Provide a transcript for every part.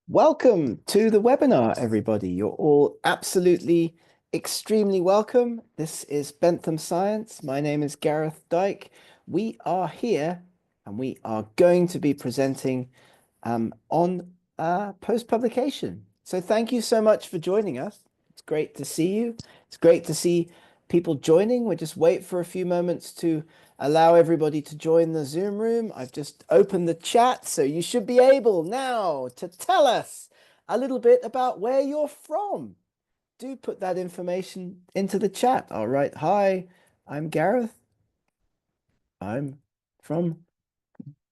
Welcome to the webinar, everybody. You're all absolutely extremely welcome. This is Bentham Science. My name is Gareth Dyke. We are here and we are going to be presenting on post-publication. So thank you so much for joining us. It's great to see you. It's great to see people joining. We'll just wait for a few moments to allow everybody to join the Zoom room. I've just opened the chat, so you should be able now to tell us a little bit about where you're from. Do put that information into the chat. All right. Hi, I'm Gareth. I'm from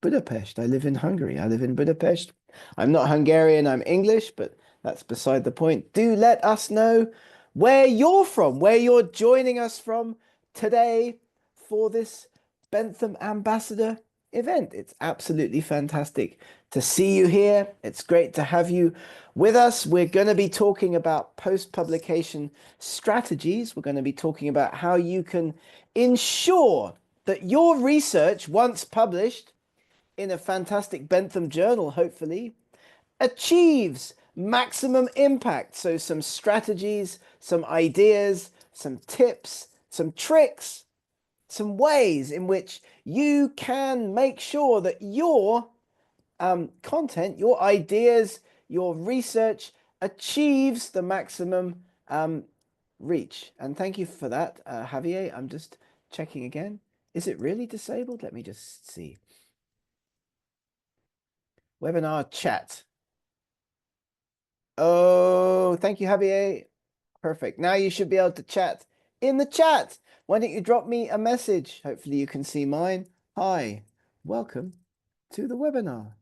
Budapest. I live in Hungary. I live in Budapest. I'm not Hungarian, I'm English, but that's beside the point. Do let us know where you're from, where you're joining us from today for this Bentham Ambassador event. It's absolutely fantastic to see you here. It's great to have you with us. We're going to be talking about post-publication strategies. We're going to be talking about how you can ensure that your research, once published, in a fantastic Bentham journal, hopefully, achieves maximum impact. So some strategies, some ideas, some tips, some tricks, some ways in which you can make sure that your content, your ideas, your research achieves the maximum reach. And thank you for that, Javier. I'm just checking again. Is it really disabled? Let me just see. Webinar chat. Oh, thank you, Javier. Perfect. Now you should be able to chat in the chat. Why don't you drop me a message? Hopefully you can see mine. Hi, welcome to the webinar.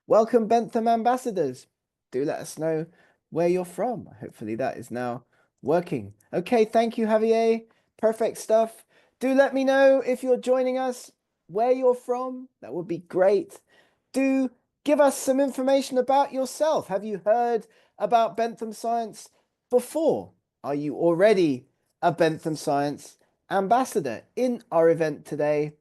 Welcome, Bentham ambassadors. Do let us know where you're from. Hopefully that is now working. Okay, thank you, Javier. Perfect stuff. Do let me know if you're joining us, where you're from. That would be great. Do give us some information about yourself. Have you heard about Bentham Science before? Are you already a Bentham Science ambassador? In our event today,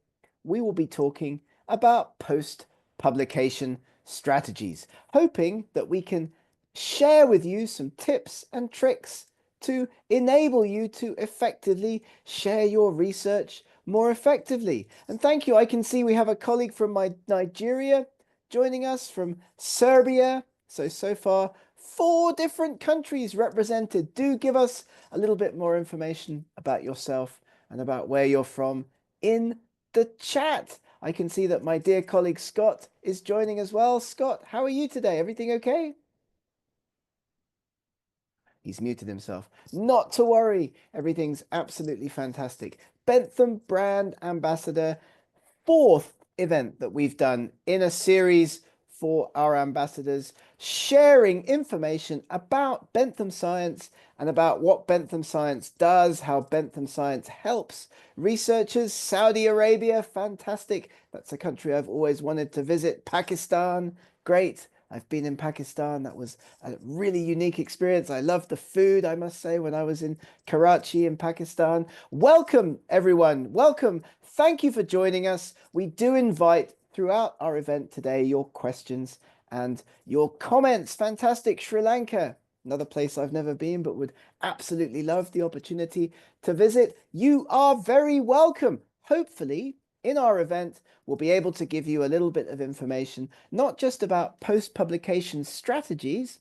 we will be talking about post-publication strategies, hoping that we can share with you some tips and tricks to enable you to effectively share your research more effectively. And thank you. I can see we have a colleague from Nigeria joining us, from Serbia. So far, 4 different countries represented. Do give us a little bit more information about yourself and about where you're from in the chat. I can see that my dear colleague Scott is joining as well. Scott, how are you today? Everything okay? He's muted himself. Not to worry. Everything's absolutely fantastic. Bentham Brand Ambassador, 4th event that we've done in a series for our ambassadors, sharing information about Bentham Science and about what Bentham Science does, how Bentham Science helps researchers. Saudi Arabia, fantastic. That's a country I've always wanted to visit. Pakistan, great. I've been in Pakistan. That was a really unique experience. I loved the food, I must say, when I was in Karachi in Pakistan. Welcome, everyone. Welcome. Thank you for joining us. We do invite throughout our event today your questions and your comments. Fantastic. Sri Lanka, another place I've never been, but would absolutely love the opportunity to visit. You are very welcome. Hopefully, in our event, we'll be able to give you a little bit of information, not just about post-publication strategies,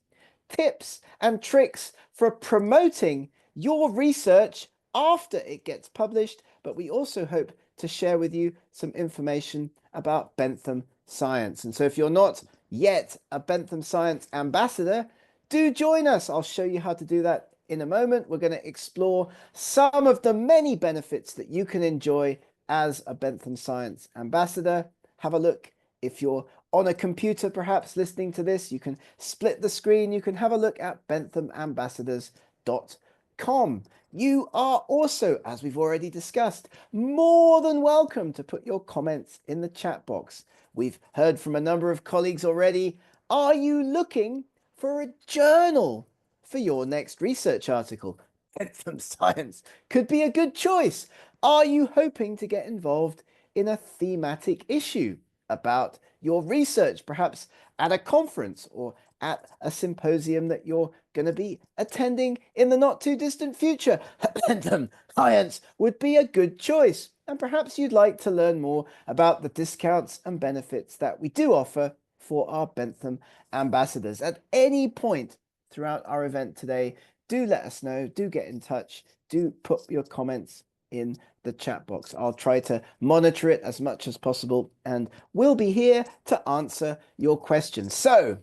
tips and tricks for promoting your research after it gets published, but we also hope to share with you some information about Bentham Science. And so if you're not yet a Bentham Science ambassador, do join us. I'll show you how to do that in a moment. We're going to explore some of the many benefits that you can enjoy as a Bentham Science ambassador. Have a look. If you're on a computer, perhaps listening to this, you can split the screen. You can have a look at benthamambassadors.com. You are also, as we've already discussed, more than welcome to put your comments in the chat box. We've heard from a number of colleagues already. Are you looking for a journal for your next research article? Bentham Science could be a good choice. Are you hoping to get involved in a thematic issue about your research, perhaps at a conference or at a symposium that you're going to be attending in the not too distant future, Bentham Science would be a good choice. And perhaps you'd like to learn more about the discounts and benefits that we do offer for our Bentham ambassadors. At any point throughout our event today, do let us know, do get in touch, do put your comments in the chat box. I'll try to monitor it as much as possible, and we'll be here to answer your questions. So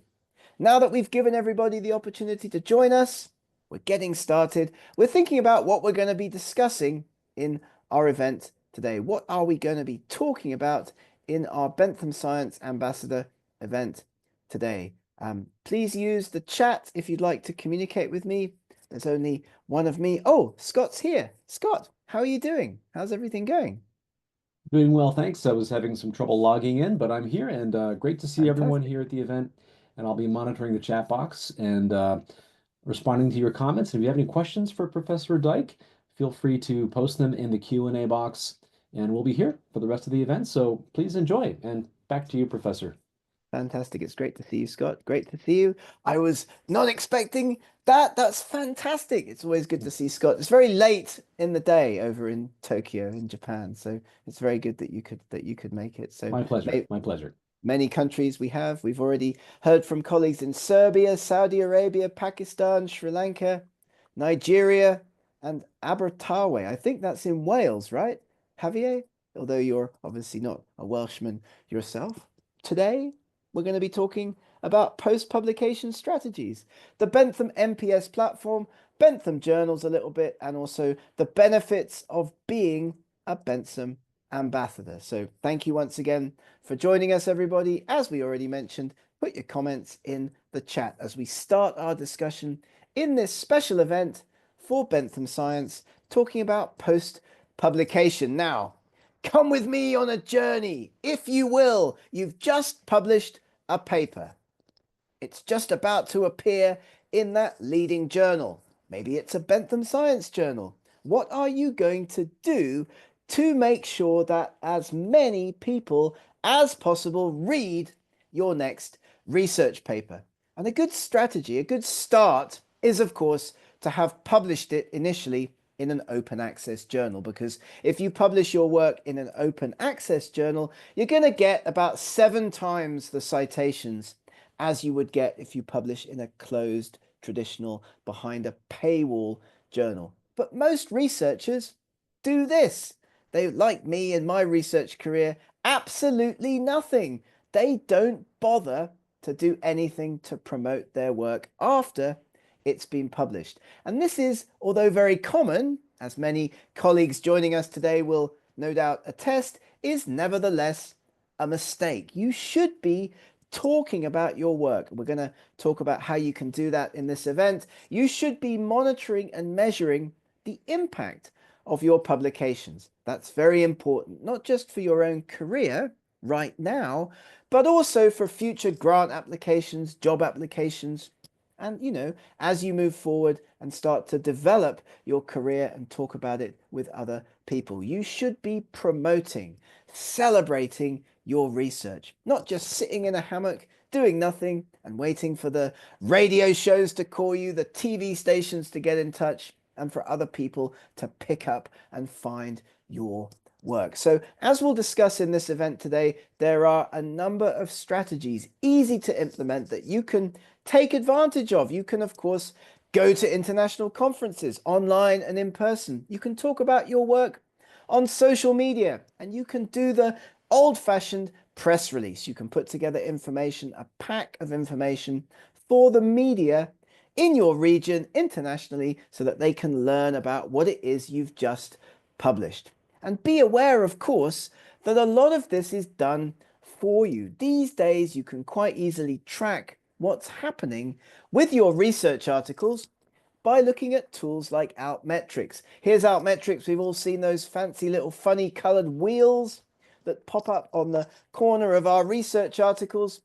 now that we've given everybody the opportunity to join us, we're getting started. We're thinking about what we're going to be discussing in our event today. What are we going to be talking about in our Bentham Science Ambassador event today? Please use the chat if you'd like to communicate with me. There's only one of me. Oh, Scott's here. Scott, how are you doing? How's everything going? Doing well, thanks. I was having some trouble logging in, but I'm here and great to see everyone Fantastic. here at the event. And I'll be monitoring the chat box and responding to your comments. And if you have any questions for Professor Dyke, feel free to post them in the Q&A box. And we'll be here for the rest of the event. So please enjoy. And back to you, Professor. Fantastic. It's great to see you, Scott. Great to see you. I was not expecting that. That's fantastic. It's always good to see Scott. It's very late in the day over in Tokyo in Japan, so it's very good that you could make it. So My pleasure. My pleasure. many countries we have. We've already heard from colleagues in Serbia, Saudi Arabia, Pakistan, Sri Lanka, Nigeria, and Abertawe. I think that's in Wales, right, Javier? Although you're obviously not a Welshman yourself. Today, we're going to be talking about post-publication strategies, the Bentham MPS platform, Bentham journals a little bit, and also the benefits of being a Bentham ambassador. So thank you once again for joining us, everybody. As we already mentioned, put your comments in the chat as we start our discussion in this special event for Bentham Science, talking about post-publication. Now, come with me on a journey, if you will. You've just published a paper. It's just about to appear in that leading journal. Maybe it's a Bentham Science journal. What are you going to do to make sure that as many people as possible read your next research paper? And a good strategy, a good start is, of course, to have published it initially in an open access journal, because if you publish your work in an open access journal, you're going to get about 7 times the citations as you would get if you publish in a closed, traditional, behind a paywall journal. But most researchers do this. They, like me in my research career, absolutely nothing. They don't bother to do anything to promote their work after it's been published. And this is, although very common, as many colleagues joining us today will no doubt attest, is nevertheless a mistake. You should be talking about your work. We're going to talk about how you can do that in this event. You should be monitoring and measuring the impact of your publications. That's very important, not just for your own career right now, but also for future grant applications, job applications, and, as you move forward and start to develop your career and talk about it with other people, you should be promoting, celebrating your research, not just sitting in a hammock doing nothing and waiting for the radio shows to call you, the TV stations to get in touch, and for other people to pick up and find your work. So as we'll discuss in this event today, there are a number of strategies easy to implement that you can take advantage of. You can, of course, go to international conferences online and in person. You can talk about your work on social media, and you can do the old-fashioned press release. You can put together information, a pack of information for the media in your region internationally so that they can learn about what it is you've just published. And be aware, of course, that a lot of this is done for you. These days, you can quite easily track what's happening with your research articles by looking at tools like Altmetrics. Here's Altmetrics. We've all seen those fancy little funny colored wheels that pop up on the corner of our research articles.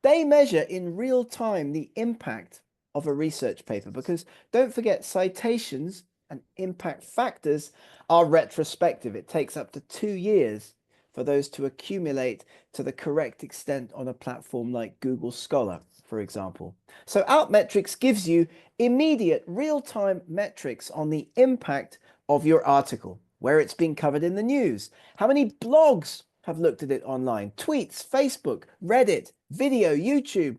They measure in real time the impact of a research paper, because don't forget, citations and impact factors are retrospective. It takes up to 2 years for those to accumulate to the correct extent on a platform like Google Scholar, for example. So Altmetrics gives you immediate real-time metrics on the impact of your article, where it's been covered in the news, how many blogs have looked at it online, tweets, Facebook, Reddit, video, YouTube,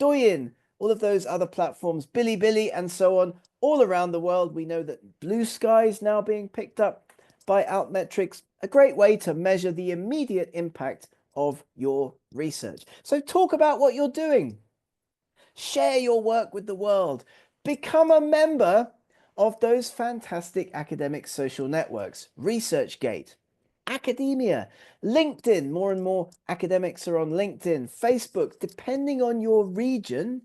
Douyin, all of those other platforms, Bilibili, and so on, all around the world. We know that Blue Sky is now being picked up by Altmetrics, a great way to measure the immediate impact of your research. So talk about what you're doing. Share your work with the world. Become a member of those fantastic academic social networks, ResearchGate, academia, LinkedIn. More and more academics are on LinkedIn, Facebook, depending on your region,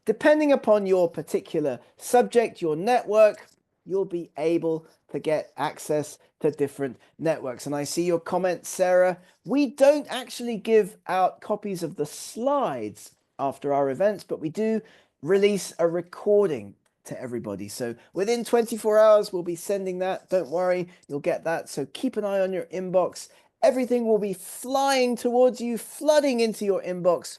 depending upon your particular subject, your network, you'll be able to get access to different networks. And I see your comment, Sarah. We don't actually give out copies of the slides after our events, but we do release a recording to everybody. So within 24 hours, we'll be sending that. Don't worry, you'll get that. So keep an eye on your inbox. Everything will be flying towards you, flooding into your inbox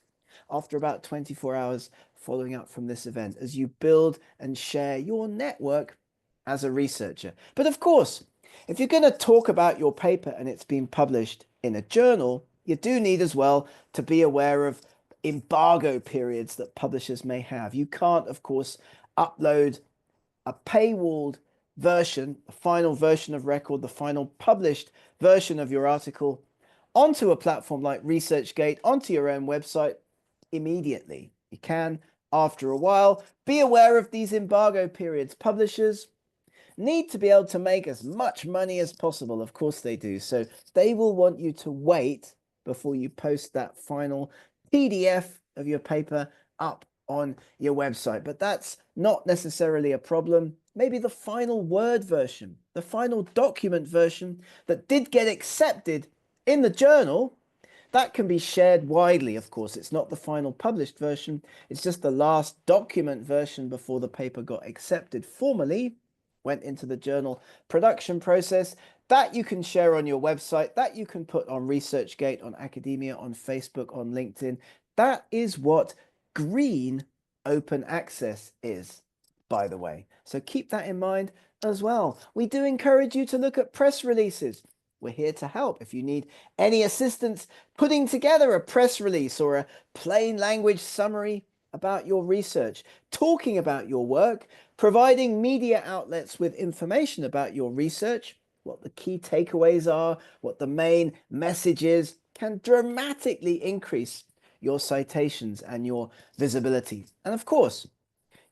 after about 24 hours following up from this event as you build and share your network as a researcher. But of course, if you're going to talk about your paper and it's been published in a journal, you do need as well to be aware of embargo periods that publishers may have. You can't, of course, upload a paywalled version, a final version of record, the final published version of your article onto a platform like ResearchGate, onto your own website immediately. You can after a while. Be aware of these embargo periods. Publishers need to be able to make as much money as possible. Of course they do. So they will want you to wait before you post that final PDF of your paper up on your website. But that's not necessarily a problem. Maybe the final Word version, the final document version that did get accepted in the journal, that can be shared widely, of course. It's not the final published version. It's just the last document version before the paper got accepted formally, went into the journal production process. That you can share on your website, that you can put on ResearchGate, on academia, on Facebook, on LinkedIn. That is what green open access is, by the way. So keep that in mind as well. We do encourage you to look at press releases. We're here to help. If you need any assistance putting together a press release or a plain language summary about your research, talking about your work, providing media outlets with information about your research, what the key takeaways are, what the main message is, can dramatically increase your citations and your visibility. And of course,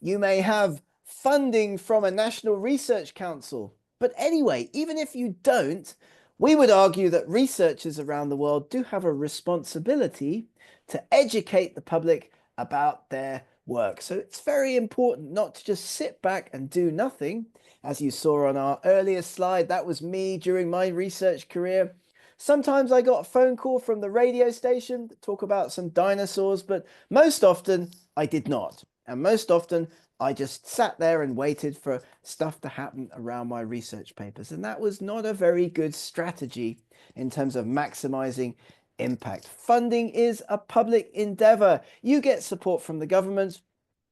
you may have funding from a national research council. But anyway, even if you don't, we would argue that researchers around the world do have a responsibility to educate the public about their work. So it's very important not to just sit back and do nothing. As you saw on our earlier slide, that was me during my research career. Sometimes I got a phone call from the radio station to talk about some dinosaurs, but most often I did not. And most often I just sat there and waited for stuff to happen around my research papers. And that was not a very good strategy in terms of maximizing impact. Funding is a public endeavor. You get support from the government.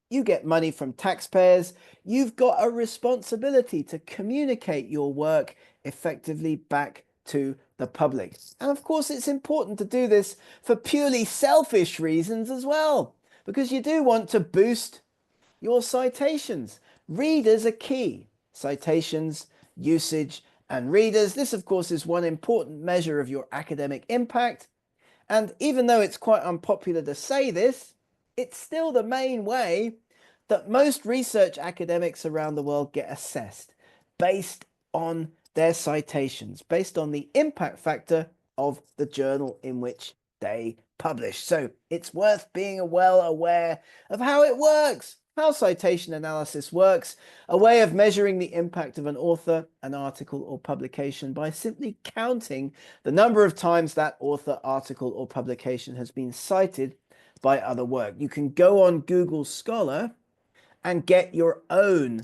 You get money from taxpayers. You've got a responsibility to communicate your work effectively back to the public. And of course, it's important to do this for purely selfish reasons as well, because you do want to boost your citations. Readers are key. Citations, usage, and readers. This, of course, is one important measure of your academic impact. And even though it's quite unpopular to say this, it's still the main way that most research academics around the world get assessed, based on their citations, based on the impact factor of the journal in which they publish. So it's worth being well aware of how it works, how citation analysis works, a way of measuring the impact of an author, an article, or publication by simply counting the number of times that author, article, or publication has been cited by other work. You can go on Google Scholar and get your own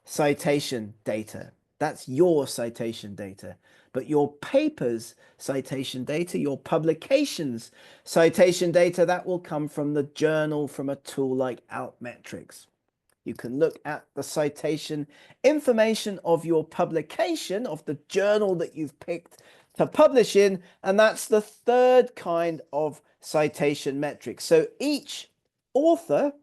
citation data. That's your citation data. But your papers citation data, your publications citation data, that will come from the journal from a tool like Altmetrics. You can look at the citation information of your publication, of the journal that you've picked to publish in, and that's the third kind of citation metric. So each author,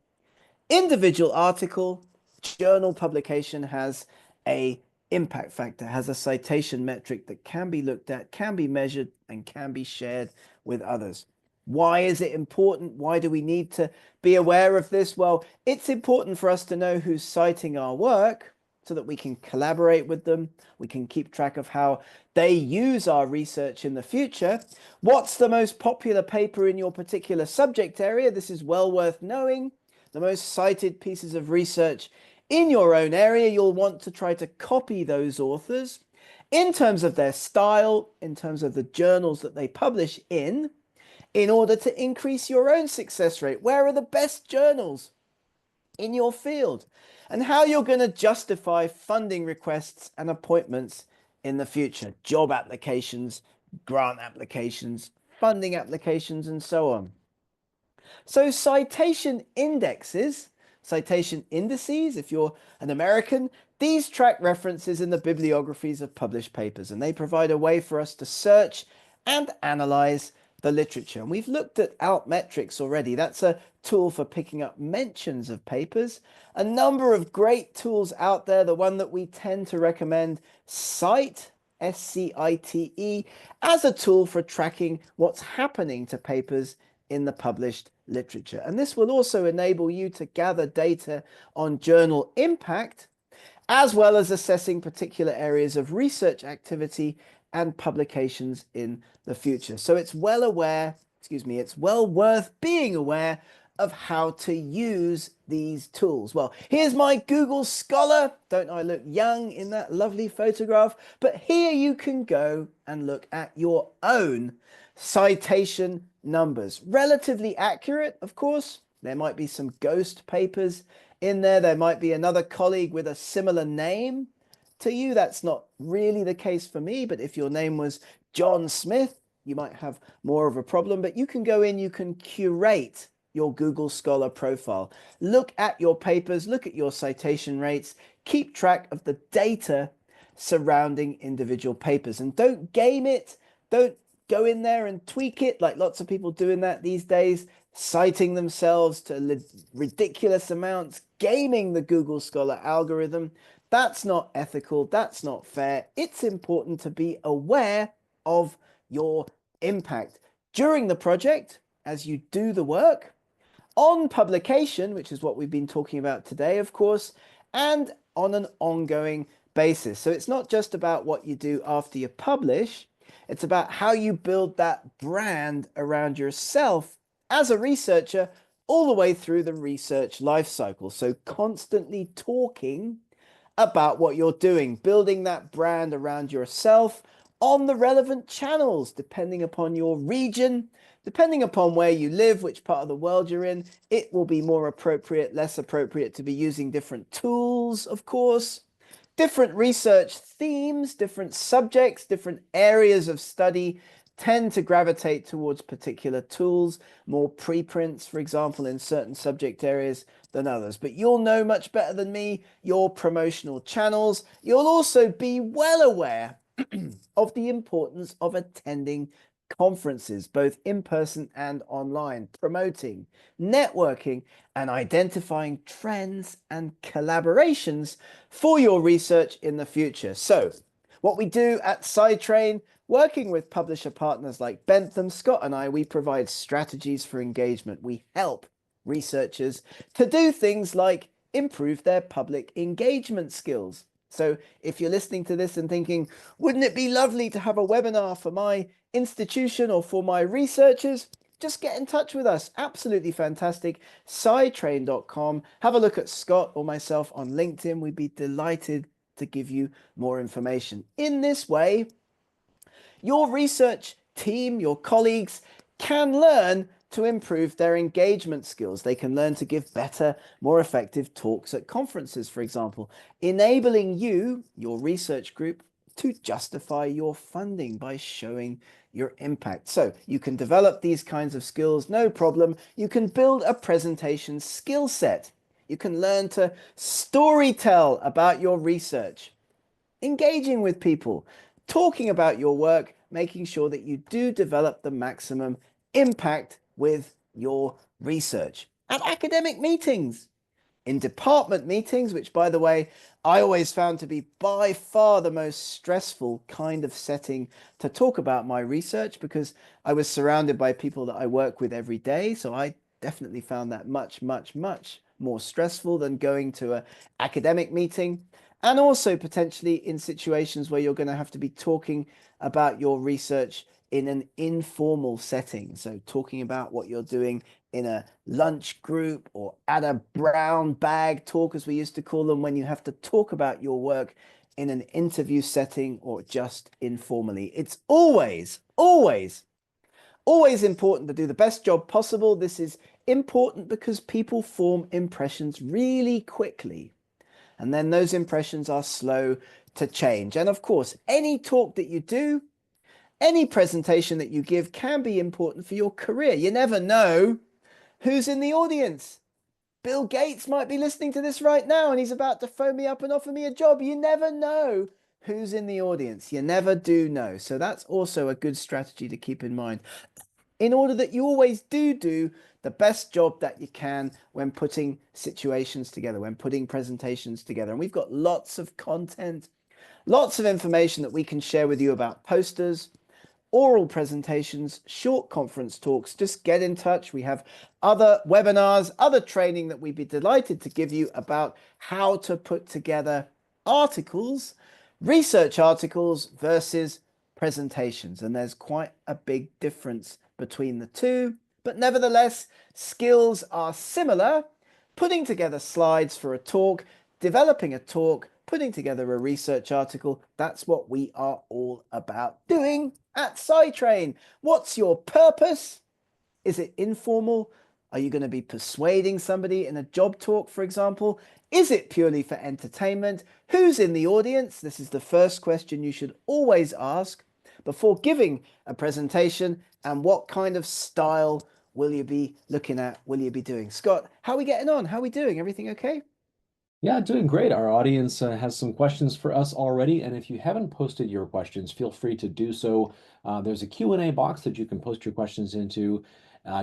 individual article, journal publication has a impact factor, has a citation metric that can be looked at, can be measured, and can be shared with others. Why is it important? Why do we need to be aware of this? Well, it's important for us to know who's citing our work so that we can collaborate with them. We can keep track of how they use our research in the future. What's the most popular paper in your particular subject area? This is well worth knowing. The most cited pieces of research in your own area, you'll want to try to copy those authors in terms of their style, in terms of the journals that they publish in order to increase your own success rate. Where are the best journals in your field? And how you're going to justify funding requests and appointments in the future. Job applications, grant applications, funding applications, and so on. So citation indexes, citation indices, if you're an American, these track references in the bibliographies of published papers, and they provide a way for us to search and analyze the literature. And we've looked at Altmetrics already. That's a tool for picking up mentions of papers. A number of great tools out there. The one that we tend to recommend, Cite, SCITE, as a tool for tracking what's happening to papers in the published literature. And this will also enable you to gather data on journal impact, as well as assessing particular areas of research activity and publications in the future. So it's well worth being aware of how to use these tools. Well, here's my Google Scholar. Don't I look young in that lovely photograph? But here you can go and look at your own citation numbers. Relatively accurate, of course. There might be some ghost papers in there. There might be another colleague with a similar name to you. That's not really the case for me, but if your name was John Smith, you might have more of a problem. But you can go in, you can curate your Google Scholar profile. Look at your papers, look at your citation rates, keep track of the data surrounding individual papers, and don't game it. Don't go in there and tweak it like lots of people doing that these days, citing themselves to ridiculous amounts, gaming the Google Scholar algorithm. That's not ethical. That's not fair. It's important to be aware of your impact during the project as you do the work, on publication, which is what we've been talking about today, of course, and on an ongoing basis. So it's not just about what you do after you publish. It's about how you build that brand around yourself as a researcher all the way through the research life cycle. So constantly talking about what you're doing, building that brand around yourself on the relevant channels, depending upon your region, depending upon where you live, which part of the world you're in. It will be more appropriate, less appropriate to be using different tools, of course, different research themes, different subjects, different areas of study tend to gravitate towards particular tools, more preprints, for example, in certain subject areas than others. But you'll know much better than me your promotional channels. You'll also be well aware of the importance of attending conferences, both in person and online, promoting, networking, and identifying trends and collaborations for your research in the future. So, what we do at SciTrain, working with publisher partners like Bentham, Scott and I, we provide strategies for engagement. We help researchers to do things like improve their public engagement skills. So if you're listening to this and thinking, wouldn't it be lovely to have a webinar for my institution or for my researchers? Just get in touch with us. Absolutely fantastic. SciTrain.com. Have a look at Scott or myself on LinkedIn. We'd be delighted to give you more information. In this way, your research team, your colleagues can learn to improve their engagement skills. They can learn to give better, more effective talks at conferences, for example, enabling you, your research group, to justify your funding by showing your impact. So you can develop these kinds of skills, no problem. You can build a presentation skill set. You can learn to story tell about your research, engaging with people, talking about your work, making sure that you do develop the maximum impact with your research. At academic meetings, in department meetings, which, by the way, I always found to be by far the most stressful kind of setting to talk about my research, because I was surrounded by people that I work with every day. So I definitely found that much, much, much more stressful than going to an academic meeting. And also potentially in situations where you're going to have to be talking about your research in an informal setting. So talking about what you're doing in a lunch group or at a brown bag talk, as we used to call them, when you have to talk about your work in an interview setting or just informally. It's always, always, always important to do the best job possible. This is important because people form impressions really quickly, and then those impressions are slow to change. And of course, any talk that you do, any presentation that you give can be important for your career. You never know who's in the audience. Bill Gates might be listening to this right now and he's about to phone me up and offer me a job. You never know who's in the audience. You never do know. So that's also a good strategy to keep in mind, in order that you always do the best job that you can when putting situations together, when putting presentations together. And we've got lots of content, lots of information that we can share with you about posters, oral presentations, short conference talks. Just get in touch. We have other webinars, other training that we'd be delighted to give you about how to put together articles, research articles versus presentations. And there's quite a big difference between the two, but nevertheless, skills are similar. Putting together slides for a talk, developing a talk, putting together a research article, that's what we are all about doing at SciTrain. What's your purpose? Is it informal? Are you going to be persuading somebody in a job talk, for example? Is it purely for entertainment? Who's in the audience? This is the first question you should always ask before giving a presentation. And what kind of style will you be looking at? Will you be doing? Scott, how are we getting on? How are we doing? Everything okay? Yeah, doing great. Our audience has some questions for us already, and if you haven't posted your questions, feel free to do so. There's a Q&A box that you can post your questions into.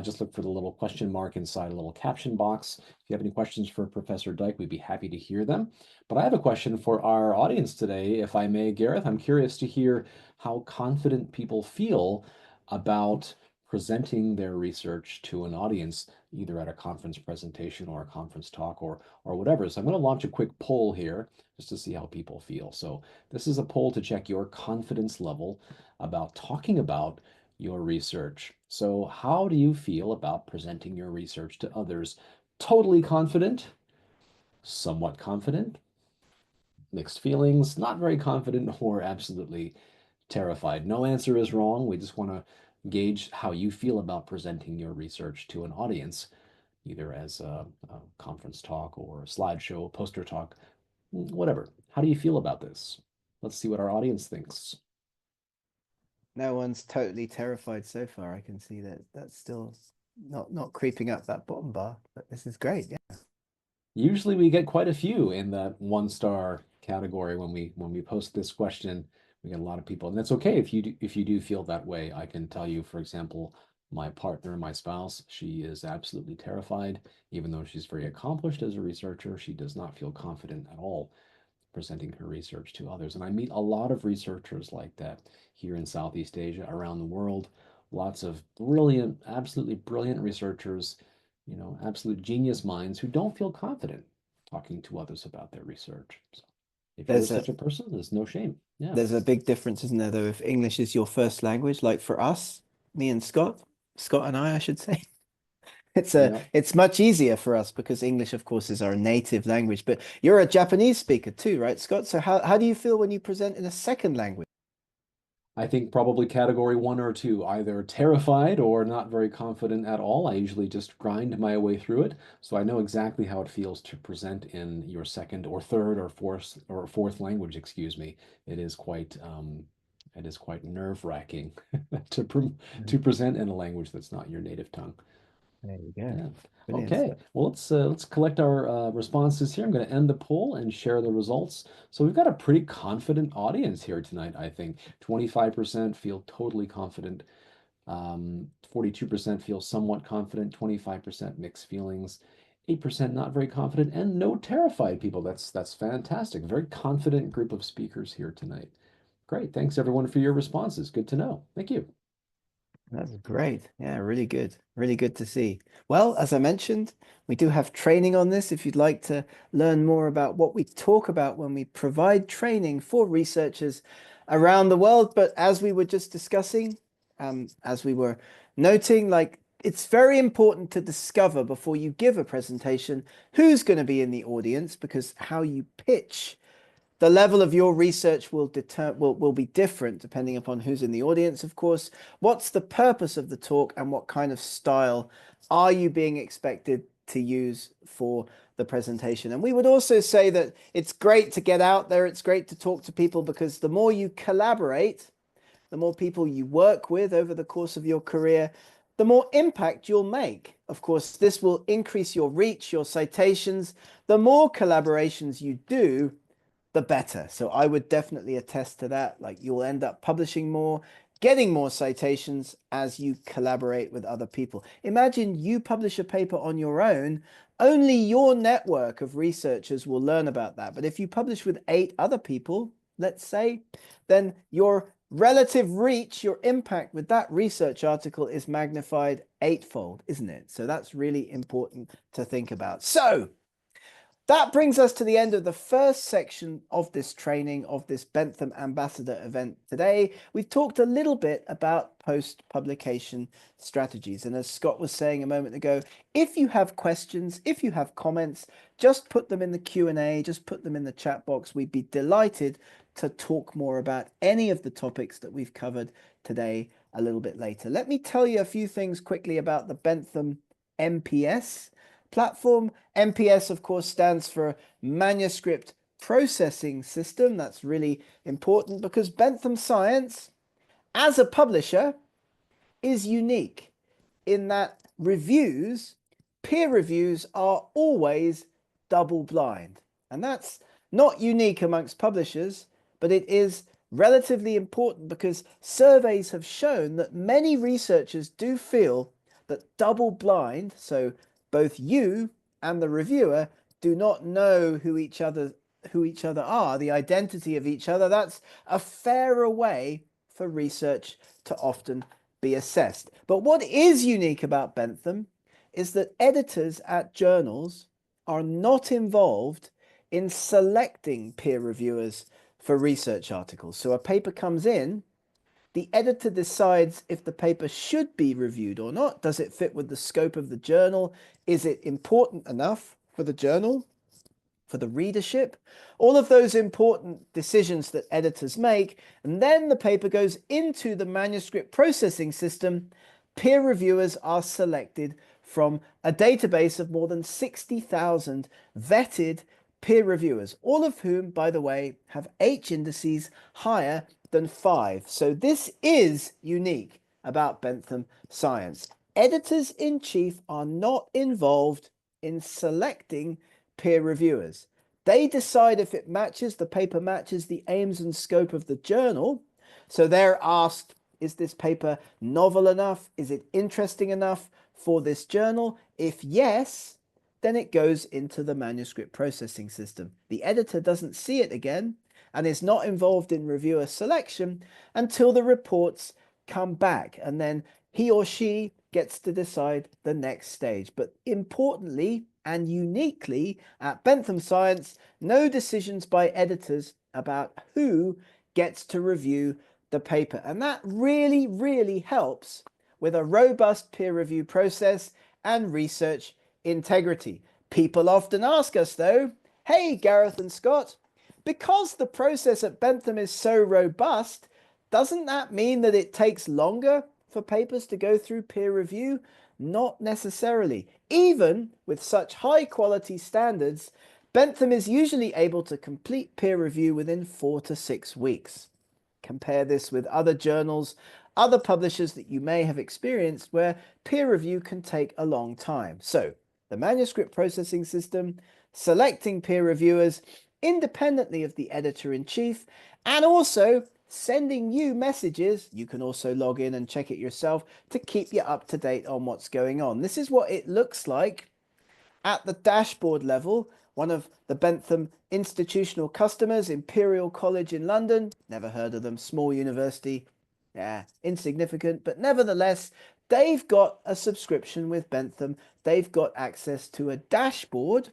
Just look for the little question mark inside a little caption box. If you have any questions for Professor Dyke, we'd be happy to hear them. But I have a question for our audience today, if I may, Gareth. I'm curious to hear how confident people feel about presenting their research to an audience, either at a conference presentation or a conference talk or whatever. So I'm going to launch a quick poll here just to see how people feel. So this is a poll to check your confidence level about talking about your research. So how do you feel about presenting your research to others? Totally confident, somewhat confident, mixed feelings, not very confident, or absolutely terrified. No answer is wrong. We just want to gauge how you feel about presenting your research to an audience, either as a conference talk or a slideshow, poster talk, whatever. How do you feel about this? Let's see what our audience thinks. No one's totally terrified so far. I can see that that's still not creeping up that bottom bar, but this is great. Yeah. Usually we get quite a few in that 1-star category when we post this question. We get a lot of people, and that's okay if you do feel that way. I can tell you, for example, my partner, my spouse, she is absolutely terrified. Even though she's very accomplished as a researcher, she does not feel confident at all presenting her research to others. And I meet a lot of researchers like that here in Southeast Asia, around the world. Lots of brilliant, absolutely brilliant researchers, absolute genius minds who don't feel confident talking to others about their research. So if you're There's a such a person, there's no shame. Yeah. there's a big difference, isn't there, though, if English is your first language, like for us, me and Scott and I should say. Yeah. It's much easier for us because English, of course, is our native language. But you're a Japanese speaker too, right, Scott? So how do you feel when you present in a second language? I think probably category one or two, either terrified or not very confident at all. I usually just grind my way through it, so I know exactly how it feels to present in your second or third or fourth language, excuse me. It is quite nerve-wracking to present in a language that's not your native tongue. There you go. Yeah. Brilliant Okay. stuff. Well, let's collect our responses here. I'm going to end the poll and share the results. So we've got a pretty confident audience here tonight, I think. 25% feel totally confident. 42% feel somewhat confident. 25% mixed feelings. 8% not very confident, and no terrified people. That's fantastic. Very confident group of speakers here tonight. Great. Thanks everyone for your responses. Good to know. Thank you. That's great. Yeah, really good. Really good to see. Well, as I mentioned, we do have training on this. If you'd like to learn more about what we talk about when we provide training for researchers around the world. But as we were just discussing, as we were noting, like it's very important to discover before you give a presentation who's going to be in the audience, because how you pitch the level of your research will be different depending upon who's in the audience, of course. What's the purpose of the talk and what kind of style are you being expected to use for the presentation? And we would also say that it's great to get out there. It's great to talk to people, because the more you collaborate, the more people you work with over the course of your career, the more impact you'll make. Of course, this will increase your reach, your citations. The more collaborations you do, the better. So I would definitely attest to that. Like you'll end up publishing more, getting more citations as you collaborate with other people. Imagine you publish a paper on your own, only your network of researchers will learn about that. But if you publish with 8 other people, let's say, then your relative reach, your impact with that research article is magnified 8-fold, isn't it? So that's really important to think about. So that brings us to the end of the first section of this training, of this Bentham Ambassador event today. We've talked a little bit about post-publication strategies. And as Scott was saying a moment ago, if you have questions, if you have comments, just put them in the Q&A, just put them in the chat box. We'd be delighted to talk more about any of the topics that we've covered today a little bit later. Let me tell you a few things quickly about the Bentham MPS platform. MPS, of course, stands for Manuscript Processing System. That's really important because Bentham Science, as a publisher, is unique in that peer reviews are always double blind. And that's not unique amongst publishers, but it is relatively important because surveys have shown that many researchers do feel that double blind, so both you and the reviewer do not know who each other are, the identity of each other. That's a fairer way for research to often be assessed. But what is unique about Bentham is that editors at journals are not involved in selecting peer reviewers for research articles. So a paper comes in, the editor decides if the paper should be reviewed or not. Does it fit with the scope of the journal? Is it important enough for the journal, for the readership? All of those important decisions that editors make. And then the paper goes into the manuscript processing system. Peer reviewers are selected from a database of more than 60,000 vetted peer reviewers, all of whom, by the way, have H indices higher than 5. So this is unique about Bentham Science. Editors-in-chief are not involved in selecting peer reviewers. They decide if it matches, the paper matches the aims and scope of the journal. So they're asked, is this paper novel enough? Is it interesting enough for this journal? If yes, then it goes into the manuscript processing system. The editor doesn't see it again and is not involved in reviewer selection until the reports come back, and then he or she gets to decide the next stage. But importantly and uniquely at Bentham Science, no decisions by editors about who gets to review the paper. And that really, really helps with a robust peer review process and research integrity. People often ask us, though, hey, Gareth and Scott, because the process at Bentham is so robust, Doesn't that mean that it takes longer for papers to go through peer review? Not necessarily. Even with such high quality standards, Bentham is usually able to complete peer review within 4 to 6 weeks. Compare this with other journals, other publishers that you may have experienced where peer review can take a long time. So, the manuscript processing system, selecting peer reviewers independently of the editor-in-chief, and also sending you messages. You can also log in and check it yourself to keep you up to date on what's going on. This is what it looks like at the dashboard level. One of the Bentham institutional customers, Imperial College in London. Never heard of them, small university. Yeah, insignificant, but nevertheless, they've got a subscription with Bentham. They've got access to a dashboard.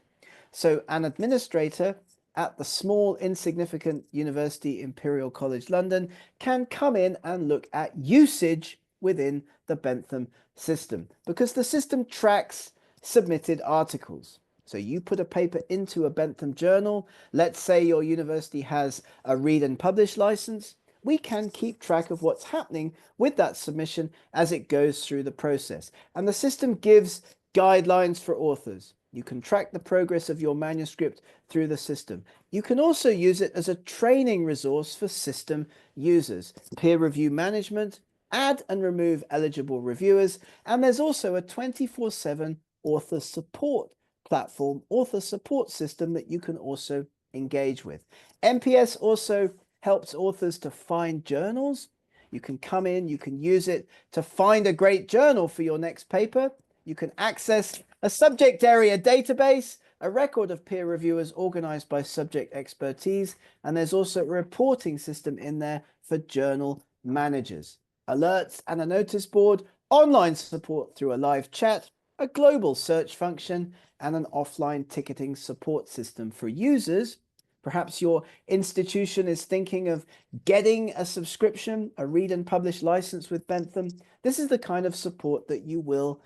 So an administrator at the small, insignificant University Imperial College London can come in and look at usage within the Bentham system because the system tracks submitted articles. So you put a paper into a Bentham journal. Let's say your university has a read and publish license. We can keep track of what's happening with that submission as it goes through the process. And the system gives guidelines for authors. You can track the progress of your manuscript through the system. You can also use it as a training resource for system users, peer review management, add and remove eligible reviewers, and there's also a 24/7 author support platform, author support system that you can also engage with. MPS also helps authors to find journals. You can come in, you can use it to find a great journal for your next paper. You can access a subject area database, a record of peer reviewers organized by subject expertise, and there's also a reporting system in there for journal managers. Alerts and a notice board, online support through a live chat, a global search function, and an offline ticketing support system for users. Perhaps your institution is thinking of getting a subscription, a read and publish license with Bentham. This is the kind of support that you will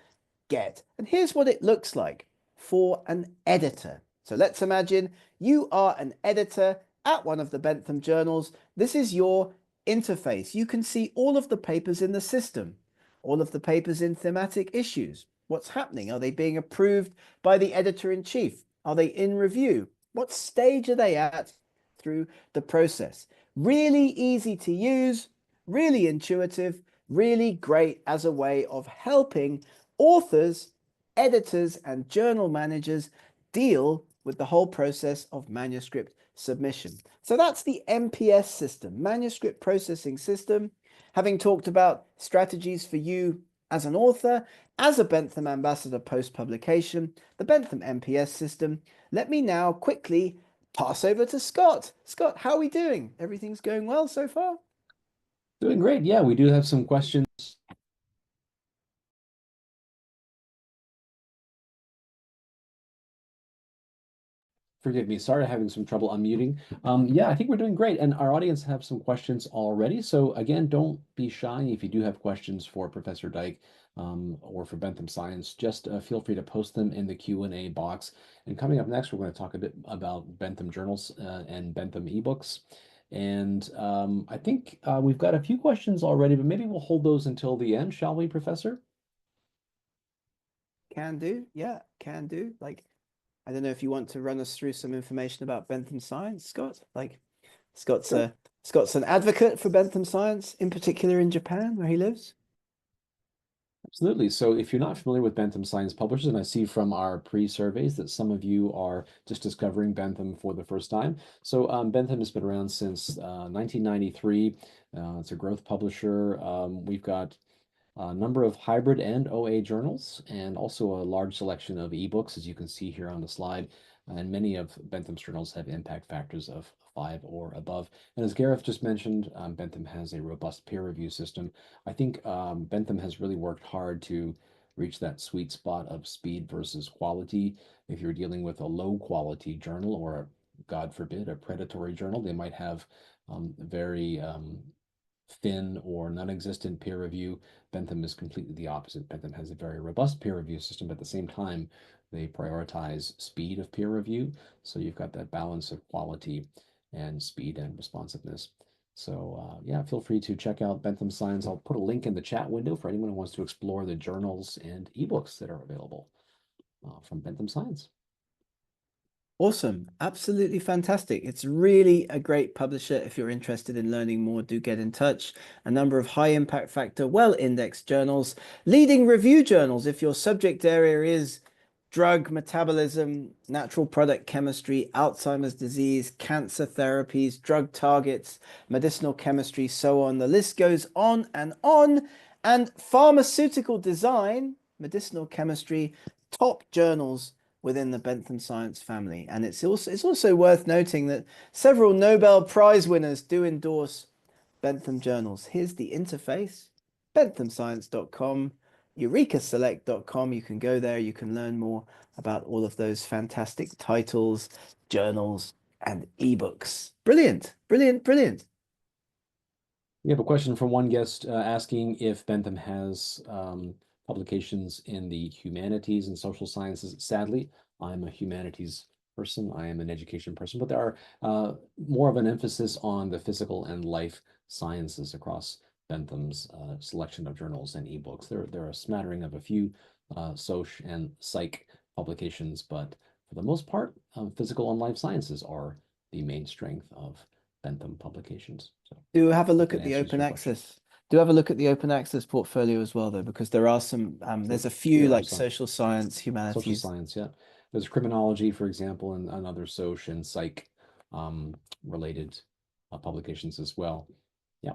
get. And here's what it looks like for an editor. So let's imagine you are an editor at one of the Bentham journals. This is your interface. You can see all of the papers in the system, all of the papers in thematic issues. What's happening? Are they being approved by the editor-in-chief? Are they in review? What stage are they at through the process? Really easy to use, really intuitive, really great as a way of helping authors, editors, and journal managers deal with the whole process of manuscript submission. So that's the MPS system, manuscript processing system. Having talked about strategies for you as an author, as a Bentham ambassador post-publication, the Bentham MPS system, let me now quickly pass over to Scott. Scott, how are we doing? Everything's going well so far? Doing great. Yeah, we do have some questions. Forgive me, sorry, having some trouble unmuting. Yeah, I think we're doing great, and our audience have some questions already. So again, don't be shy if you do have questions for Professor Dyke or for Bentham Science. Just feel free to post them in the Q&A box. And coming up next, we're going to talk a bit about Bentham journals and Bentham ebooks. And I think we've got a few questions already, but maybe we'll hold those until the end, shall we, Professor? Can do. Yeah, can do. Like, I don't know if you want to run us through some information about Bentham Science, Scott. Like, Scott's Sure. a Scott's an advocate for Bentham Science, in particular in Japan, where he lives. Absolutely. So if you're not familiar with Bentham Science Publishers, and I see from our pre-surveys that some of you are just discovering Bentham for the first time. So Bentham has been around since 1993. It's a growth publisher. We've got a number of hybrid and OA journals, and also a large selection of ebooks, as you can see here on the slide. And many of Bentham's journals have impact factors of 5 or above. And as Gareth just mentioned, Bentham has a robust peer review system. I think Bentham has really worked hard to reach that sweet spot of speed versus quality. If you're dealing with a low quality journal or, God forbid, a predatory journal, they might have very thin or non-existent peer review. Bentham is completely the opposite. Bentham has a very robust peer review system, but at the same time, they prioritize speed of peer review. So you've got that balance of quality and speed and responsiveness. So yeah, feel free to check out Bentham Science. I'll put a link in the chat window for anyone who wants to explore the journals and ebooks that are available from Bentham Science. Awesome. Absolutely fantastic. It's really a great publisher. If you're interested in learning more, do get in touch. A number of high impact factor, well-indexed journals, leading review journals. If your subject area is drug metabolism, natural product chemistry, Alzheimer's disease, cancer therapies, drug targets, medicinal chemistry, so on. The list goes on and on. And pharmaceutical design, medicinal chemistry, top journals within the Bentham Science family. And it's also worth noting that several Nobel Prize winners do endorse Bentham journals. Here's the interface, benthamscience.com, eurekaselect.com. You can go there, you can learn more about all of those fantastic titles, journals, and ebooks. Brilliant, brilliant, brilliant. We have a question from one guest asking if Bentham has publications in the humanities and social sciences. Sadly, I'm a humanities person. I am an education person, but there are more of an emphasis on the physical and life sciences across Bentham's selection of journals and ebooks. There are a smattering of a few soc and psych publications, but for the most part, physical and life sciences are the main strength of Bentham publications. So Do have a hope look that at the answers open your question. access. Do have a look at the open access portfolio as well, though, because there are some, there's a few There are like some social science, social humanities. science, yeah. There's criminology, for example, and other soc and psych related publications as well. Yeah.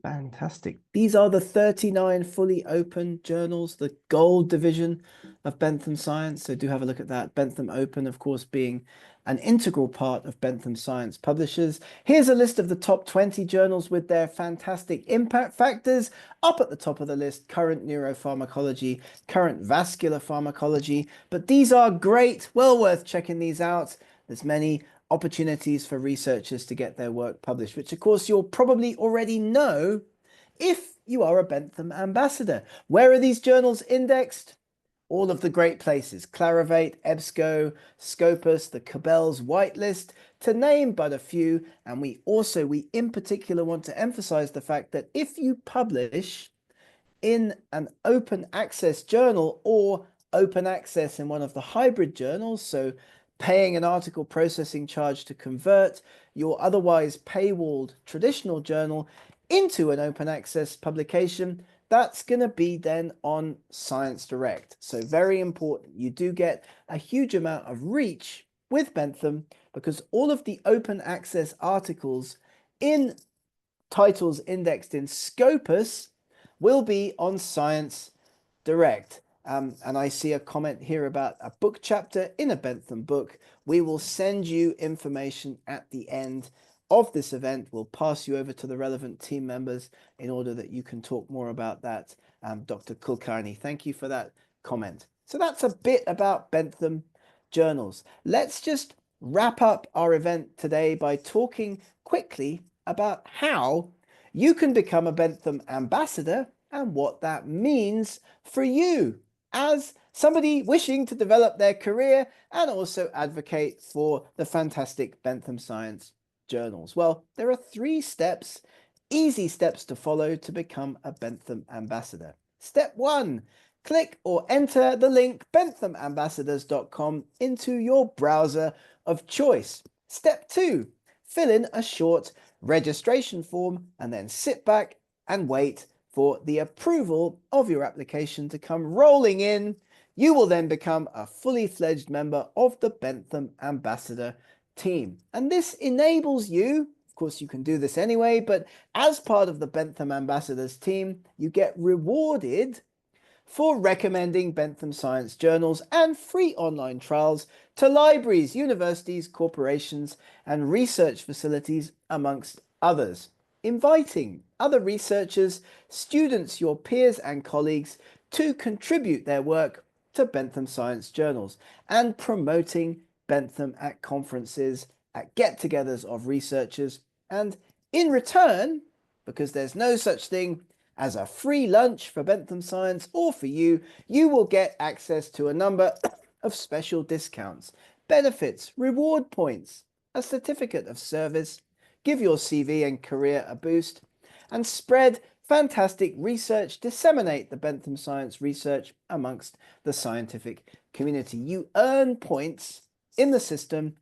Fantastic. These are the 39 fully open journals, the gold division of Bentham Science. So do have a look at that. Bentham Open, of course, being an integral part of Bentham Science publishers. Here's a list of the top 20 journals with their fantastic impact factors. Up at the top of the list, current neuropharmacology, current vascular pharmacology. But these are great, well worth checking these out. There's many opportunities for researchers to get their work published, which of course you'll probably already know if you are a Bentham ambassador. Where are these journals indexed? All of the great places, Clarivate, EBSCO, Scopus, the Cabell's whitelist, to name but a few. And we in particular want to emphasize the fact that if you publish in an open access journal or open access in one of the hybrid journals, so paying an article processing charge to convert your otherwise paywalled traditional journal into an open access publication, that's going to be then on Science Direct. So very important. You do get a huge amount of reach with Bentham because all of the open access articles in titles indexed in Scopus will be on Science Direct. And I see a comment here about a book chapter in a Bentham book. We will send you information at the end of this event. We'll pass you over to the relevant team members in order that you can talk more about that. Dr. Kulkarni, thank you for that comment. So that's a bit about Bentham journals. Let's just wrap up our event today by talking quickly about how you can become a Bentham ambassador and what that means for you as somebody wishing to develop their career and also advocate for the fantastic Bentham Science journals. Well, there are 3 steps, easy steps to follow to become a Bentham ambassador. Step 1, click or enter the link benthamambassadors.com into your browser of choice. Step 2, fill in a short registration form and then sit back and wait for the approval of your application to come rolling in. You will then become a fully fledged member of the Bentham Ambassador team. And this enables you, of course, you can do this anyway, but as part of the Bentham Ambassadors team, you get rewarded for recommending Bentham Science journals and free online trials to libraries, universities, corporations, and research facilities, amongst others. Inviting other researchers, students, your peers, and colleagues to contribute their work to Bentham Science journals and promoting Bentham at conferences, at get togethers of researchers. And in return, because there's no such thing as a free lunch for Bentham Science or for you, you will get access to a number of special discounts, benefits, reward points, a certificate of service, give your CV and career a boost, and spread fantastic research, disseminate the Bentham science research amongst the scientific community. You earn points in the system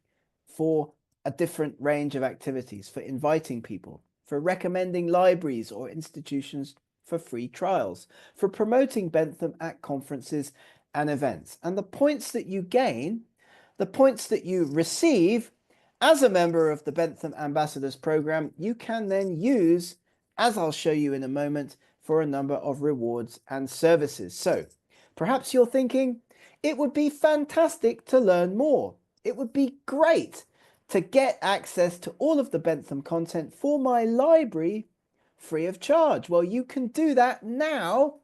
for a different range of activities, for inviting people, for recommending libraries or institutions for free trials, for promoting Bentham at conferences and events. And the points that you gain, the points that you receive as a member of the Bentham Ambassadors Program, you can then use, as I'll show you in a moment, for a number of rewards and services. So perhaps you're thinking, it would be fantastic to learn more. It would be great to get access to all of the Bentham content for my library free of charge. Well, you can do that now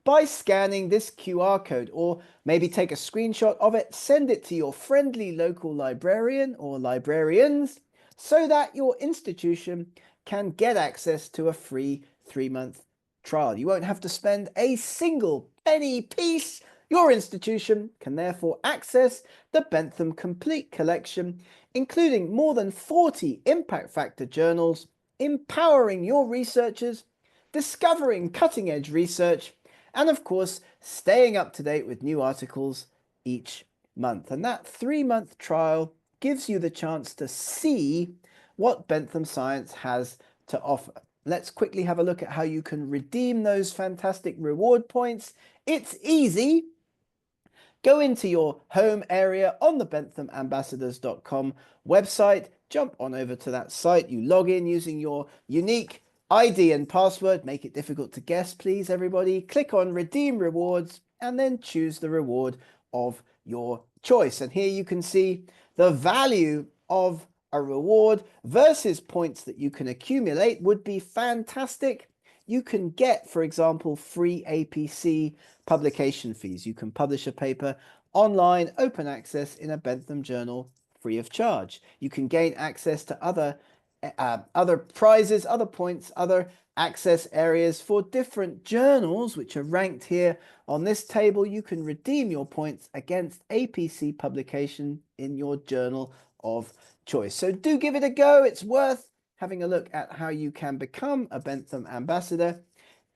by scanning this QR code, or maybe take a screenshot of it, send it to your friendly local librarian or librarians so that your institution can get access to a free 3-month trial. You won't have to spend a single penny piece. Your institution can therefore access the Bentham Complete Collection, including more than 40 impact factor journals, empowering your researchers, discovering cutting-edge research, and of course, staying up to date with new articles each month. And that 3-month trial gives you the chance to see what Bentham Science has to offer. Let's quickly have a look at how you can redeem those fantastic reward points. It's easy. Go into your home area on the benthamambassadors.com website, jump on over to that site, you log in using your unique ID and password, make it difficult to guess, please, everybody. Click on Redeem Rewards and then choose the reward of your choice. And here you can see the value of a reward versus points that you can accumulate would be fantastic. You can get, for example, free APC publication fees. You can publish a paper online, open access in a Bentham journal free of charge. You can gain access to other prizes, other points, other access areas for different journals, which are ranked here on this table. You can redeem your points against APC publication in your journal of choice. So do give it a go. It's worth having a look at how you can become a Bentham ambassador.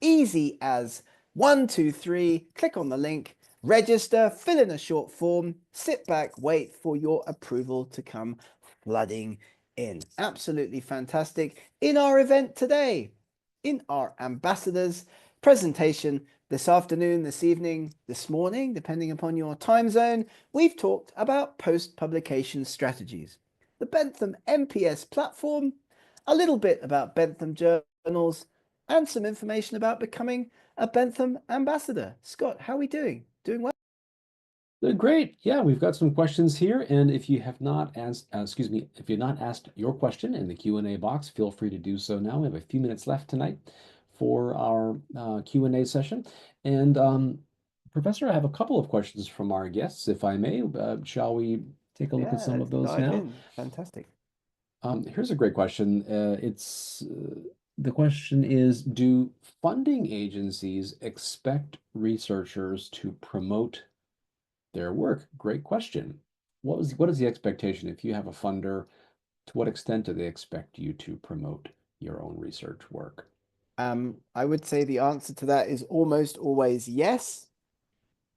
Easy as 1, 2, 3, click on the link, register, fill in a short form, sit back, wait for your approval to come flooding in. Absolutely fantastic. In our event today, in our ambassadors presentation this afternoon, this evening, this morning, depending upon your time zone, we've talked about post-publication strategies, the Bentham MPS platform, a little bit about Bentham journals, and some information about becoming a Bentham ambassador. Scott, how are we doing? Doing well? Great. Yeah, we've got some questions here, and if you have not asked, if you've not asked your question in the Q&A box, feel free to do so now. We have a few minutes left tonight for our Q&A session. And Professor, I have a couple of questions from our guests, if I may. Shall we take a look at some Let's of those dive now? in. Fantastic. Here's a great question. The question is, do funding agencies expect researchers to promote their work? Great question. What is the expectation if you have a funder? To what extent do they expect you to promote your own research work? I would say the answer to that is almost always yes,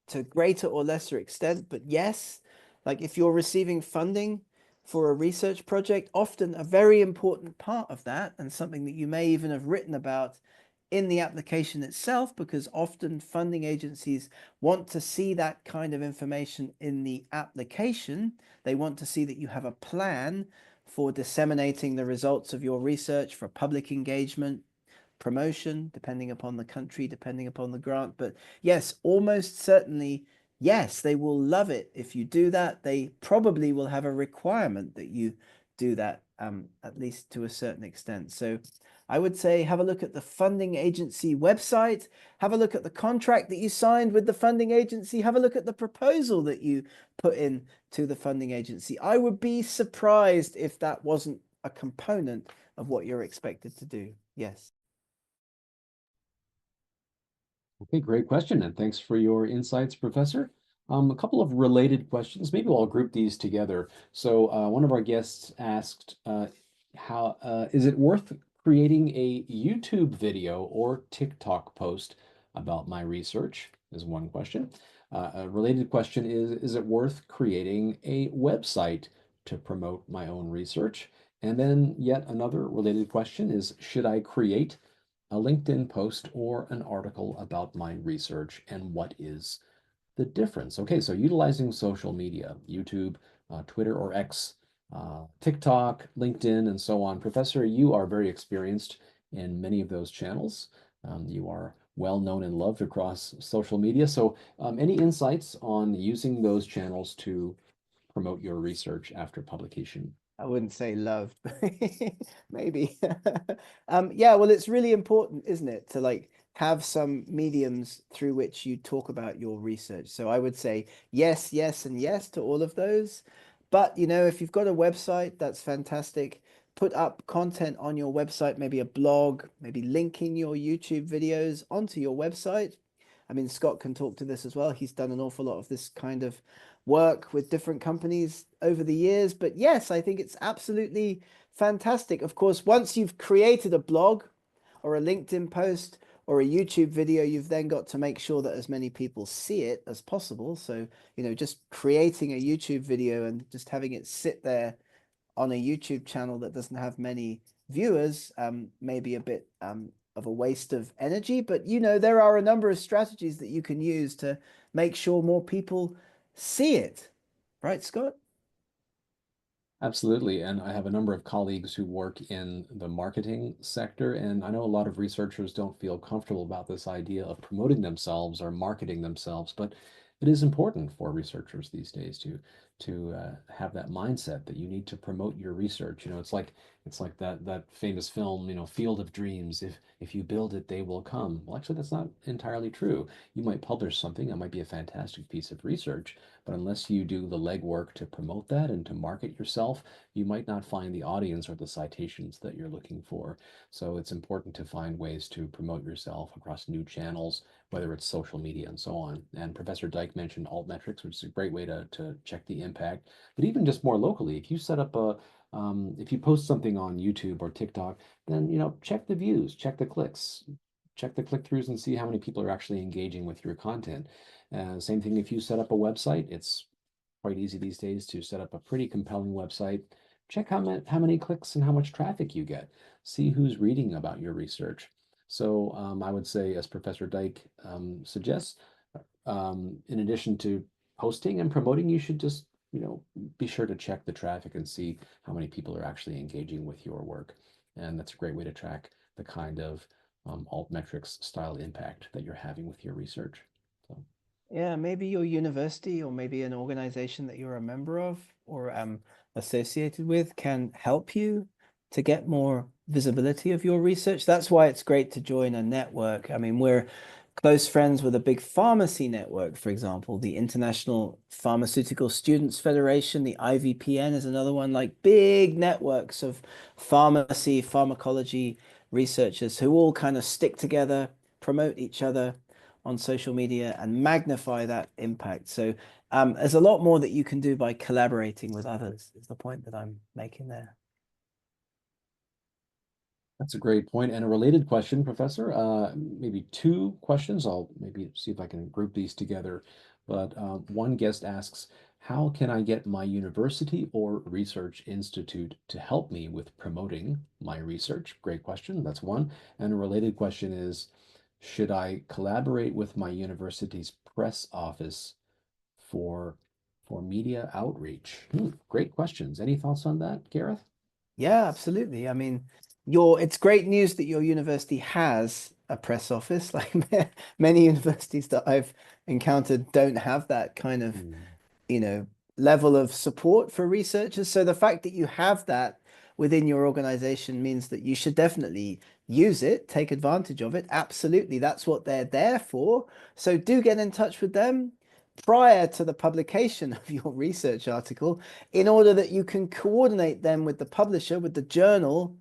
to greater or lesser extent, but yes. Like if you're receiving funding for a research project, often a very important part of that, and something that you may even have written about in the application itself, because often funding agencies want to see that kind of information in the application. They want to see that you have a plan for disseminating the results of your research, for public engagement, promotion, depending upon the country, depending upon the grant. But yes, almost certainly, yes, they will love it if you do that. They probably will have a requirement that you do that, at least to a certain extent. So I would say have a look at the funding agency website, have a look at the contract that you signed with the funding agency, have a look at the proposal that you put in to the funding agency. I would be surprised if that wasn't a component of what you're expected to do. Yes. Okay, great question, and thanks for your insights, Professor. A couple of related questions. Maybe we'll group these together. So one of our guests asked, how is it worth creating a YouTube video or TikTok post about my research? Is one question. A related question is it worth creating a website to promote my own research? And then yet another related question is, should I create a LinkedIn post or an article about my research, and what is the difference? Okay, so utilizing social media, YouTube, Twitter or X, TikTok, LinkedIn, and so on. Professor, you are very experienced in many of those channels. You are well known and loved across social media. So, any insights on using those channels to promote your research after publication? I wouldn't say loved, but maybe. Yeah, well, it's really important, isn't it, to like have some mediums through which you talk about your research. So I would say yes, yes, and yes to all of those. But if you've got a website, that's fantastic. Put up content on your website, maybe a blog, maybe linking your YouTube videos onto your website. I mean, Scott can talk to this as well. He's done an awful lot of this kind of work with different companies over the years. But yes, I think it's absolutely fantastic. Of course, once you've created a blog or a LinkedIn post or a YouTube video, you've then got to make sure that as many people see it as possible. So, just creating a YouTube video and just having it sit there on a YouTube channel that doesn't have many viewers may be a bit of a waste of energy. But there are a number of strategies that you can use to make sure more people see it. Right, Scott? Absolutely. And I have a number of colleagues who work in the marketing sector, and I know a lot of researchers don't feel comfortable about this idea of promoting themselves or marketing themselves, but it is important for researchers these days to have that mindset that you need to promote your research. It's like that famous film, Field of Dreams. If you build it, they will come. Well, actually, that's not entirely true. You might publish something that might be a fantastic piece of research, but unless you do the legwork to promote that and to market yourself, you might not find the audience or the citations that you're looking for. So it's important to find ways to promote yourself across new channels, whether it's social media and so on. And Professor Dyke mentioned altmetrics, which is a great way to check the impact. But even just more locally, if you set up if you post something on YouTube or TikTok, then check the views, check the clicks, check the click-throughs, and see how many people are actually engaging with your content. Same thing if you set up a website. It's quite easy these days to set up a pretty compelling website. Check how many clicks and how much traffic you get. See who's reading about your research. So I would say, as Professor Dyke suggests, in addition to posting and promoting, you should just be sure to check the traffic and see how many people are actually engaging with your work. And that's a great way to track the kind of altmetrics style impact that you're having with your research. So. Yeah, maybe your university or maybe an organization that you're a member of or associated with can help you to get more visibility of your research. That's why it's great to join a network. I mean, we're close friends with a big pharmacy network, for example, the International Pharmaceutical Students Federation, the IVPN is another one, like big networks of pharmacy, pharmacology researchers who all kind of stick together, promote each other on social media and magnify that impact. So there's a lot more that you can do by collaborating with others, is the point that I'm making there. That's a great point and a related question, Professor. Maybe two questions. I'll maybe see if I can group these together. But one guest asks, how can I get my university or research institute to help me with promoting my research? Great question. That's one. And a related question is, should I collaborate with my university's press office for for media outreach? Great questions. Any thoughts on that, Gareth? Yeah, absolutely. I mean, it's great news that your university has a press office. Like many universities that I've encountered don't have that kind of Hmm. you know, level of support for researchers. So the fact that you have that within your organization means that you should definitely use it, take advantage of it. Absolutely. That's what they're there for. So do get in touch with them prior to the publication of your research article in order that you can coordinate them with the publisher, with the journal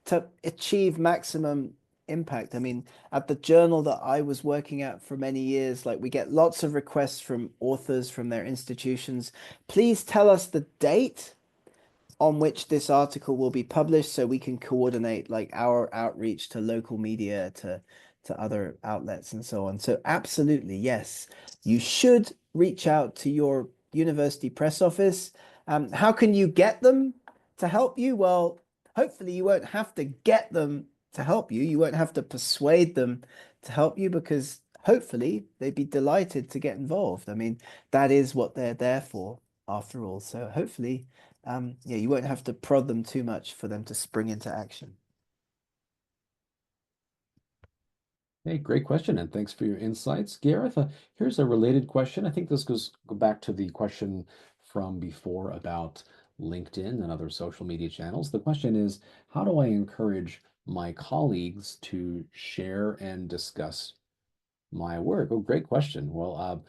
to achieve maximum impact. I mean, at the journal that I was working at for many years, like we get lots of requests from authors from their institutions. Please tell us the date on which this article will be published so we can coordinate like our outreach to local media, to other outlets and so on. So absolutely, yes, you should reach out to your university press office. How can you get them to help you? Well, hopefully you won't have to get them to help you. You won't have to persuade them to help you because hopefully they'd be delighted to get involved. I mean, that is what they're there for after all. So hopefully, yeah, you won't have to prod them too much for them to spring into action. Hey, great question, and thanks for your insights. Gareth, here's a related question. I think this go back to the question from before about LinkedIn and other social media channels. The question is, how do I encourage my colleagues to share and discuss my work? Oh, great question. Well,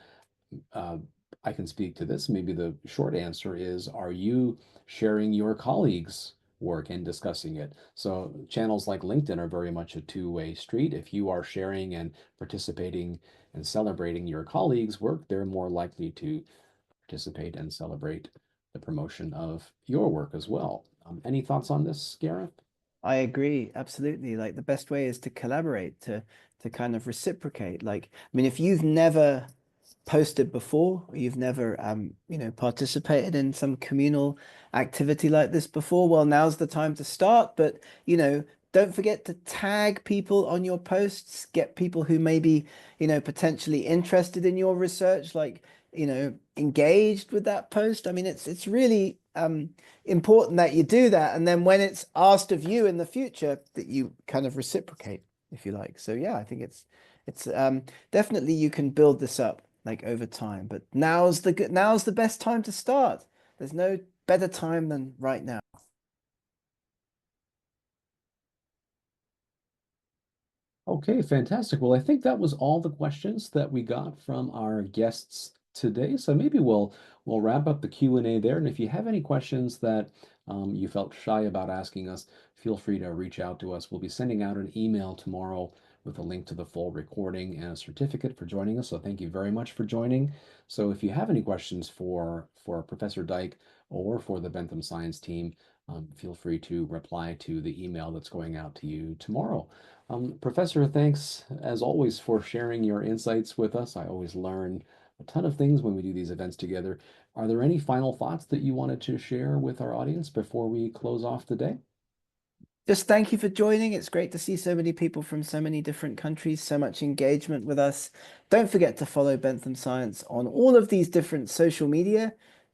uh, I can speak to this. Maybe the short answer is, are you sharing your colleagues' work and discussing it? So channels like LinkedIn are very much a two-way street. If you are sharing and participating and celebrating your colleagues' work, they're more likely to participate and celebrate the promotion of your work as well. Any thoughts on this, Gareth? I agree, absolutely. Like the best way is to collaborate, to kind of reciprocate. Like, I mean, if you've never posted before, or you've never participated in some communal activity like this before, well, now's the time to start. But, don't forget to tag people on your posts, get people who may be, potentially interested in your research, like, engaged with that post. I mean, it's really important that you do that. And then when it's asked of you in the future, that you kind of reciprocate, if you like. So yeah, I think it's definitely you can build this up like over time, but now's the best time to start. There's no better time than right now. Okay, fantastic. Well, I think that was all the questions that we got from our guests today. So maybe we'll wrap up the Q&A there. And if you have any questions that you felt shy about asking us, feel free to reach out to us. We'll be sending out an email tomorrow with a link to the full recording and a certificate for joining us. So thank you very much for joining. So if you have any questions for Professor Dyke or for the Bentham Science team, feel free to reply to the email that's going out to you tomorrow. Professor, thanks as always for sharing your insights with us. I always learn a ton of things when we do these events together. Are there any final thoughts that you wanted to share with our audience before we close off the day? Just thank you for joining. It's great to see so many people from so many different countries, so much engagement with us. Don't forget to follow Bentham Science on all of these different social media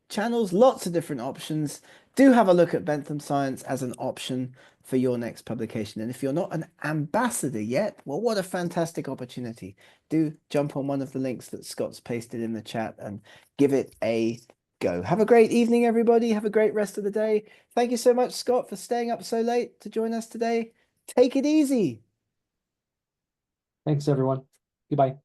channels, lots of different options. Do have a look at Bentham Science as an option for your next publication. And if you're not an ambassador yet, well, what a fantastic opportunity. Do jump on one of the links that Scott's pasted in the chat and give it a go. Have a great evening, everybody. Have a great rest of the day. Thank you so much, Scott, for staying up so late to join us today. Take it easy. Thanks, everyone. Goodbye.